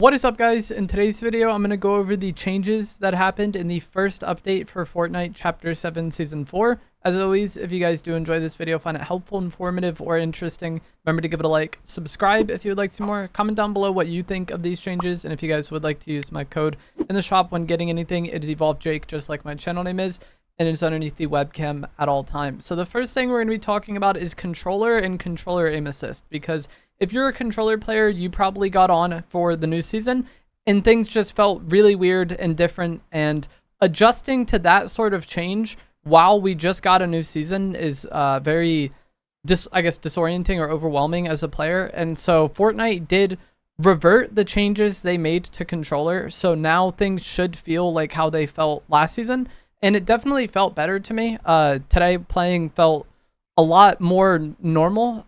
What is up, guys? In today's video, I'm going to go over the changes that happened in the first update for Fortnite Chapter 7 Season 4. As always, if you guys do enjoy this video, find it helpful, informative, or interesting, remember to give it a like, subscribe if you would like to see more, comment down below what you think of these changes, and if you guys would like to use my code in the shop when getting anything, it is EvolvedJake, just like my channel name is, and it's underneath the webcam at all times. So the first thing we're going to be talking about is controller and controller aim assist, because if you're a controller player, you probably got on for the new season and things just felt really weird and different, and adjusting to that sort of change while we just got a new season is very disorienting or overwhelming as a player. And so Fortnite did revert the changes they made to controller, so now things should feel like how they felt last season, and it definitely felt better to me. Today playing felt a lot more normal,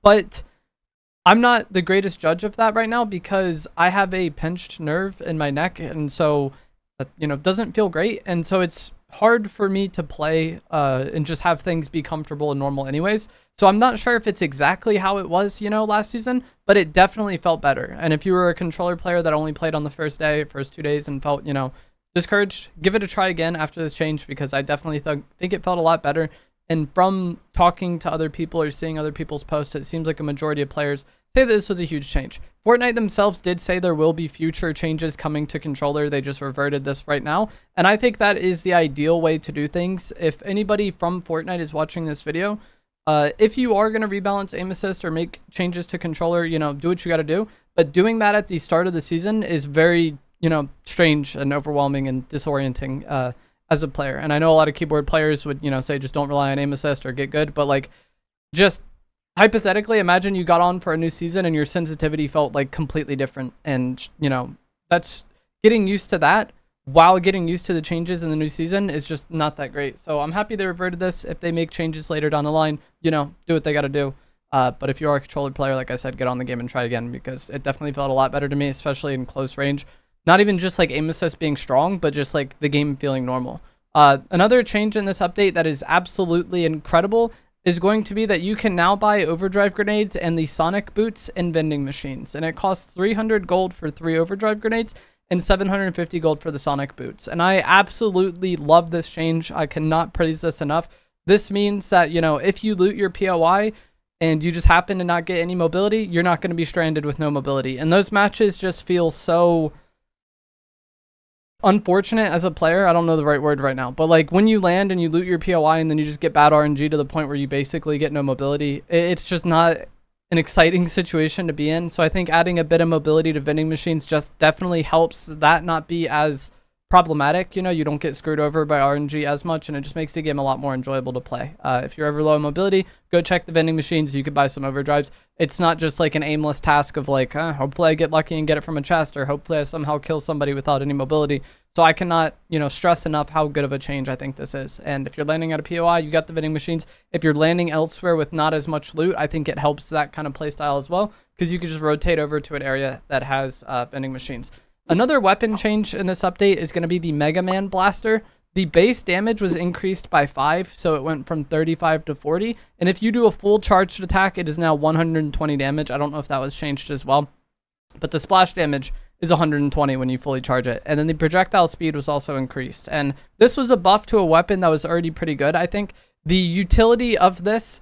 but I'm not the greatest judge of that right now because I have a pinched nerve in my neck, and so doesn't feel great, and so it's hard for me to play and just have things be comfortable and normal anyways. So I'm not sure if it's exactly how it was last season, but it definitely felt better. And if you were a controller player that only played on the first 2 days and felt discouraged, give it a try again after this change, because I definitely think it felt a lot better. And from talking to other people or seeing other people's posts, it seems like a majority of players say that this was a huge change. Fortnite themselves did say there will be future changes coming to controller. They just reverted this right now. And I think that is the ideal way to do things. If anybody from Fortnite is watching this video, if you are going to rebalance aim assist or make changes to controller, do what you got to do. But doing that at the start of the season is very, strange and overwhelming and disorienting as a player. And I know a lot of keyboard players would, say just don't rely on aim assist or get good, but like, just hypothetically imagine you got on for a new season and your sensitivity felt like completely different, and that's getting used to that while getting used to the changes in the new season is just not that great. So I'm happy they reverted this. If they make changes later down the line, do what they got to do. But if you are a controller player, like I said, get on the game and try again, because it definitely felt a lot better to me, especially in close range. Not even just like aim assist being strong, but just like the game feeling normal. Another change in this update that is absolutely incredible is going to be that you can now buy overdrive grenades and the sonic boots in vending machines. And it costs 300 gold for 3 overdrive grenades and 750 gold for the sonic boots. And I absolutely love this change. I cannot praise this enough. This means that, if you loot your POI and you just happen to not get any mobility, you're not going to be stranded with no mobility. And those matches just feel so unfortunate as a player. I don't know the right word right now, but like when you land and you loot your POI and then you just get bad RNG to the point where you basically get no mobility, it's just not an exciting situation to be in. So I think adding a bit of mobility to vending machines just definitely helps that not be as problematic. You don't get screwed over by RNG as much, and it just makes the game a lot more enjoyable to play. If you're ever low on mobility, go check the vending machines. You could buy some overdrives. It's not just like an aimless task of like, hopefully I get lucky and get it from a chest, or hopefully I somehow kill somebody without any mobility. So I cannot, stress enough how good of a change I think this is. And if you're landing at a POI, you got the vending machines. If you're landing elsewhere with not as much loot, I think it helps that kind of play style as well, because you can just rotate over to an area that has vending machines. Another weapon change in this update is going to be the megaman blaster. The base damage was increased by 5, so it went from 35 to 40. And if you do a full charged attack, it is now 120 damage. I don't know if that was changed as well, but the splash damage is 120 when you fully charge it. And then the projectile speed was also increased. And this was a buff to a weapon that was already pretty good. I think the utility of this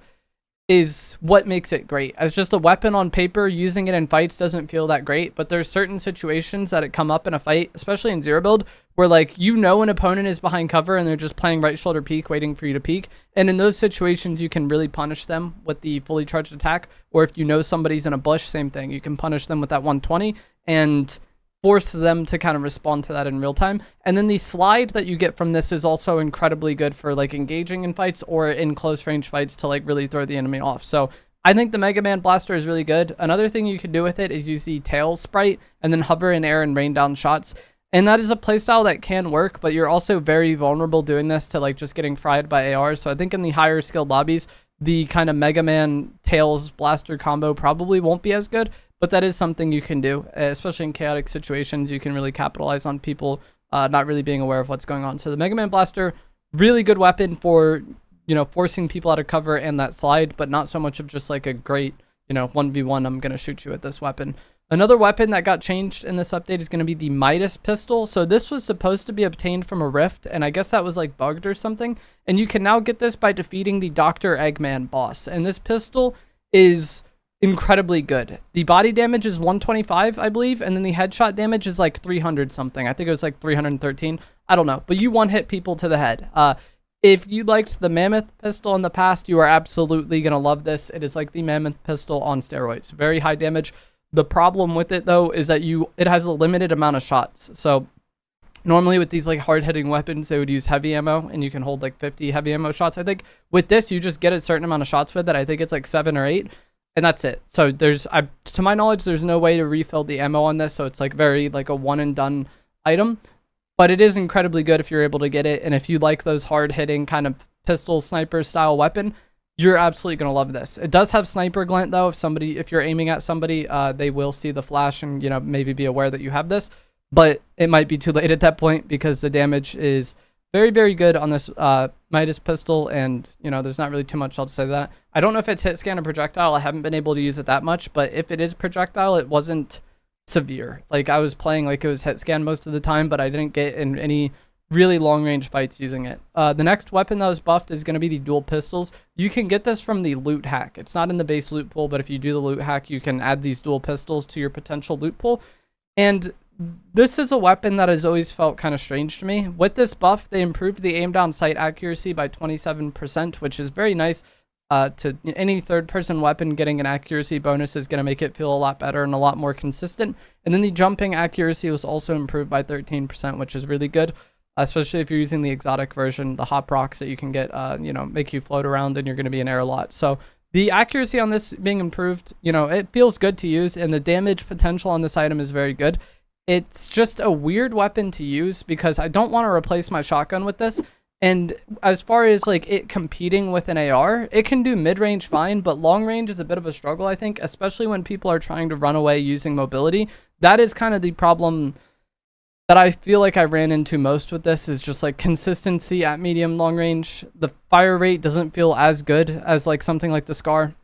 is what makes it great. As just a weapon on paper, using it in fights doesn't feel that great, but there's certain situations that it come up in a fight, especially in zero build, where like an opponent is behind cover and they're just playing right shoulder peek, waiting for you to peek. And in those situations, you can really punish them with the fully charged attack. Or if somebody's in a bush, same thing. You can punish them with that 120 and force them to kind of respond to that in real time. And then the slide that you get from this is also incredibly good for like engaging in fights or in close range fights to like really throw the enemy off. So I think the Mega Man Blaster is really good. Another thing you can do with it is use the tail sprite and then hover in air and rain down shots. And that is a playstyle that can work, but you're also very vulnerable doing this to like just getting fried by AR. So I think in the higher skilled lobbies, the kind of Mega Man Tails Blaster combo probably won't be as good, but that is something you can do, especially in chaotic situations. You can really capitalize on people not really being aware of what's going on. So the Mega Man Blaster, really good weapon for, forcing people out of cover and that slide, but not so much of just like a great, 1v1, I'm going to shoot you with this weapon. Another weapon that got changed in this update is going to be the Midas pistol. So this was supposed to be obtained from a rift, and I guess that was like bugged or something. And you can now get this by defeating the Dr Eggman boss. And this pistol is incredibly good. The body damage is 125, I believe, and then the headshot damage is like 300 something. I think it was like 313. I don't know, but you one hit people to the head. If you liked the Mammoth pistol in the past, you are absolutely going to love this. It is like the Mammoth pistol on steroids. Very high damage. The problem with it, though, is that it has a limited amount of shots. So normally with these like hard-hitting weapons, they would use heavy ammo, and you can hold like 50 heavy ammo shots. I think with this, you just get a certain amount of shots with it. I think it's like 7 or 8, and that's it. So to my knowledge, there's no way to refill the ammo on this. So it's like very like a one-and-done item. But it is incredibly good if you're able to get it. And if you like those hard-hitting kind of pistol sniper style weapon, you're absolutely going to love this. It does have sniper glint, though. If you're aiming at somebody, they will see the flash and, you know, maybe be aware that you have this. But it might be too late at that point because the damage is very, very good on this Midas pistol. And, you know, there's not really too much else to say to that. I don't know if it's hit scan or projectile. I haven't been able to use it that much. But if it is projectile, it wasn't severe. Like, I was playing like it was hit scan most of the time, but I didn't get in any really long range fights using it. The next weapon that was buffed is going to be the dual pistols. You can get this from the loot hack. It's not in the base loot pool, but if you do the loot hack, you can add these dual pistols to your potential loot pool. And this is a weapon that has always felt kind of strange to me. With this buff, they improved the aim down sight accuracy by 27%, which is very nice. To any third-person weapon, getting an accuracy bonus is going to make it feel a lot better and a lot more consistent. And then the jumping accuracy was also improved by 13%, which is really good. Especially if you're using the exotic version, the hop rocks that you can get, you know, make you float around and you're going to be in air a lot. So the accuracy on this being improved, you know, it feels good to use, and the damage potential on this item is very good. It's just a weird weapon to use because I don't want to replace my shotgun with this. And as far as like it competing with an AR, it can do mid-range fine, but long range is a bit of a struggle, I think, especially when people are trying to run away using mobility. That is kind of the problem that I feel like I ran into most with this, is just like consistency at medium long range. The fire rate doesn't feel as good as like something like the Scar.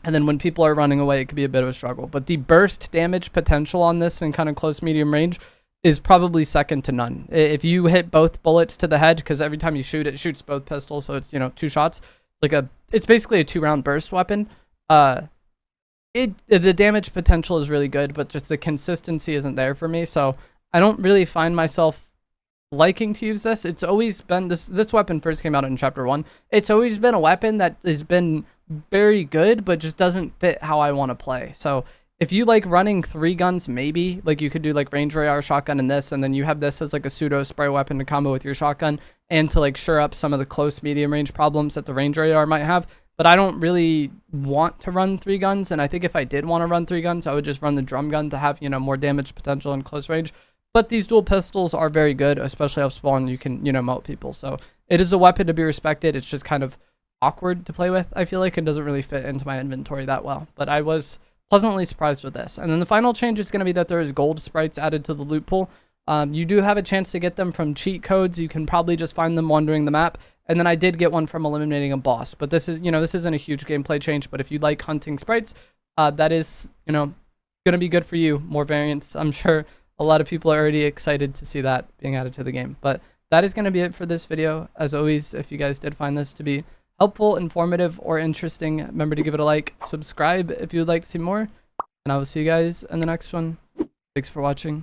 And then when people are running away, it could be a bit of a struggle. But the burst damage potential on this in kind of close medium range is probably second to none. If you hit both bullets to the head, because every time you shoot, it shoots both pistols, so it's, you know, 2 shots. It's basically a 2-round burst weapon. The damage potential is really good, but just the consistency isn't there for me. So I don't really find myself liking to use this. It's always been this weapon first came out in chapter 1. It's always been a weapon that has been very good, but just doesn't fit how I want to play. So if you like running 3 guns, maybe like you could do like range AR shotgun and this, and then you have this as like a pseudo spray weapon to combo with your shotgun and to like shore up some of the close medium range problems that the range AR might have. But I don't really want to run 3 guns, and I think if I did want to run 3 guns, I would just run the drum gun to have, you know, more damage potential in close range. But these dual pistols are very good, especially off spawn. You can, you know, melt people. So it is a weapon to be respected. It's just kind of awkward to play with, I feel like, and doesn't really fit into my inventory that well. But I was pleasantly surprised with this. And then the final change is going to be that there is gold sprites added to the loot pool. You do have a chance to get them from cheat codes. You can probably just find them wandering the map. And then I did get one from eliminating a boss. But this is, you know, this isn't a huge gameplay change. But if you like hunting sprites, that is, you know, going to be good for you. More variants, I'm sure. A lot of people are already excited to see that being added to the game. But that is going to be it for this video. As always, if you guys did find this to be helpful, informative, or interesting, remember to give it a like, subscribe if you would like to see more, and I will see you guys in the next one. Thanks for watching.